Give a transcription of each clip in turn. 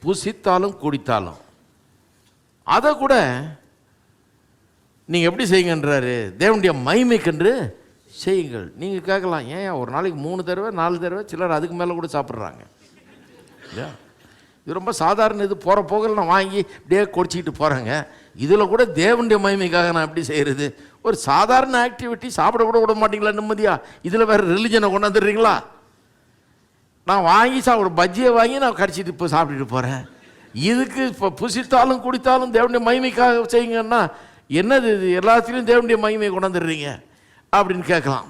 புசித்தாலும் குடித்தாலும் அதை கூட நீங்கள் எப்படி செய்யுங்கன்றாரு? தேவனுடைய மகிமைக்கென்று செய்யுங்கள். நீங்கள் கேட்கலாம், ஏன் ஒரு நாளைக்கு 3 தடவை 4 தடவை, சிலர் அதுக்கு மேலே கூட சாப்பிட்றாங்க இல்லையா? இது ரொம்ப சாதாரண. இது போகிற போகல நான் வாங்கி இப்படியே குடிச்சிக்கிட்டு போகிறேங்க. இதில் கூட தேவனுடைய மகிமைக்காக நான் எப்படி செய்கிறது? ஒரு சாதாரண ஆக்டிவிட்டி, சாப்பிட கூட விட மாட்டீங்களா நிம்மதியா? இதில் வேறு ரிலிஜனை கொண்டாந்துடுறீங்களா? நான் வாங்கி ஒரு பஜ்ஜியை வாங்கி நான் கடிச்சிட்டு இப்போ சாப்பிட்டுட்டு போகிறேன். இதுக்கு இப்போ புசித்தாலும் குடித்தாலும் தேவனுடைய மகிமைக்காக செய்யுங்கன்னா என்னது இது? எல்லாத்துலேயும் தேவனுடைய மகிமையை கொண்டாந்துடுறீங்க அப்படின்னு கேட்கலாம்.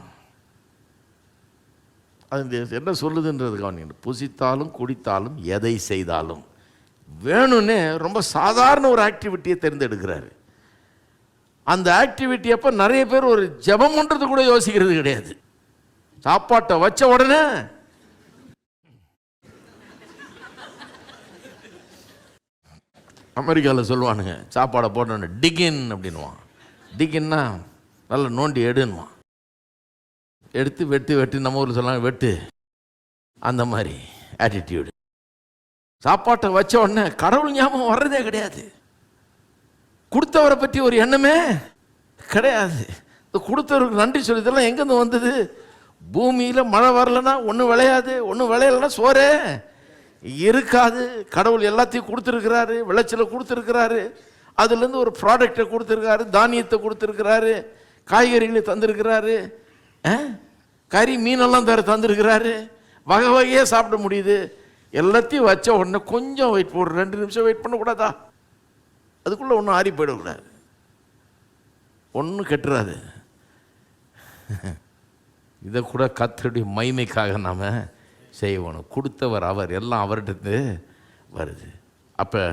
அது என்ன சொல்லுதுன்றது கவனிங்க. புசித்தாலும் குடித்தாலும் எதை செய்தாலும் வேணும்னு ரொம்ப சாதாரண ஒரு ஆக்டிவிட்டியை தேர்ந்தெடுக்கிறாரு. அந்த ஆக்டிவிட்டி அப்போ நிறைய பேர் ஒரு ஜெபம்ன்றது கூட யோசிக்கிறது கிடையாது. சாப்பாட்டை வச்ச உடனே அமெரிக்காவில் சொல்லுவானுங்க, சாப்பாடை போட்டோன்னு டிகின் அப்படின்வான். டிகின்னா நல்லா நோண்டி எடுன்னுவான். எடுத்து வெட்டு வெட்டு, நம்ம ஊரில் சொல்லலாம் வெட்டு, அந்த மாதிரி ஆட்டிடியூடு. சாப்பாட்டை வச்ச உடனே கடவுள் ஞாபகம் வர்றதே கிடையாது. கொடுத்தவரை பற்றி ஒரு எண்ணமே கிடையாது. இந்த கொடுத்தவருக்கு நன்றி சொல்லி இதெல்லாம் எங்கேருந்து வந்தது? பூமியில் மழை வரலன்னா ஒன்றும் விளையாது, ஒன்றும் விளையலைன்னா சோறே இருக்காது. கடவுள் எல்லாத்தையும் கொடுத்துருக்கிறாரு, விளைச்சலை கொடுத்துருக்கிறாரு, அதுலேருந்து ஒரு ப்ராடக்டை கொடுத்துருக்காரு, தானியத்தை கொடுத்துருக்கிறாரு, காய்கறிகளை தந்திருக்கிறாரு, கறி மீனெல்லாம் தந்திருக்கிறாரு, வகை வகையாக சாப்பிட முடியுது. எல்லாத்தையும் வச்ச உடனே கொஞ்சம் வெயிட், ஒரு 2 நிமிஷம் வெயிட் பண்ணக்கூடாதா? அதுக்குள்ளே ஒன்றும் ஆறி போயிடக்கூடாது, ஒன்றும் கெட்டுறாது. இதை கூட கர்த்தருடைய மகிமைக்காக நாம் செய்யணும். கொடுத்தவர் அவர், எல்லாம் அவர்கிட்ட வருது. அப்போ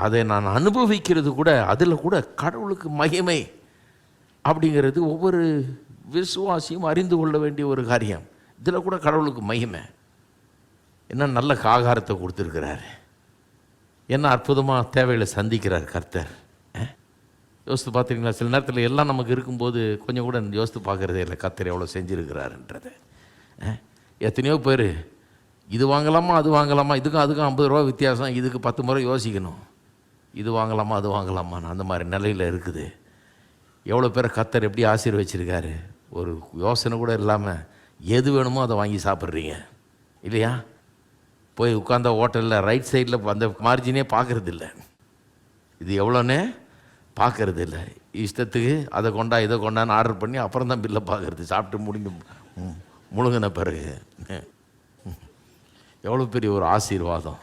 அதை நான் அனுபவிக்கிறது கூட, அதில் கூட கடவுளுக்கு மகிமை அப்படிங்கிறது ஒவ்வொரு விசுவாசியும் அறிந்து கொள்ள வேண்டிய ஒரு காரியம். இதில் கூட கடவுளுக்கு மகிமை. என்ன நல்ல ஆகாரத்தை கொடுத்துருக்கிறாரு, என்ன அற்புதமாக தேவைகளை சந்திக்கிறார் கர்த்தர். யோசித்து பார்த்துருக்கீங்களா? சில நேரத்தில் எல்லாம் நமக்கு இருக்கும்போது கொஞ்சம் கூட யோசித்து பார்க்குறதே இல்லை கர்த்தர் எவ்வளோ செஞ்சுருக்கிறாருன்றதை. எத்தனையோ பேர் இது வாங்கலாமா அது வாங்கலாமா, இதுக்கும் அதுக்கும் 50 ரூபா வித்தியாசம், இதுக்கு 10 முறை யோசிக்கணும், இது வாங்கலாமா அது வாங்கலாமான்னு அந்த மாதிரி நிலையில் இருக்குது. எவ்வளோ பேரை கர்த்தர் எப்படி ஆசீர்வச்சிருக்காரு, ஒரு யோசனை கூட இல்லாமல் எது வேணுமோ அதை வாங்கி சாப்பிட்றீங்க இல்லையா? போய் உட்காந்த ஹோட்டலில் ரைட் சைடில் அந்த மார்ஜினே பார்க்குறது இல்லை, இது எவ்வளோன்னே பார்க்கறது இல்லை. இஷ்டத்துக்கு அதை கொண்டா இதை கொண்டான்னு ஆர்டர் பண்ணி அப்புறம் தான் பில்லை பார்க்குறது, சாப்பிட்டு முடிஞ்சு முழுங்கின பிறகு. எவ்வளோ பெரிய ஒரு ஆசீர்வாதம்.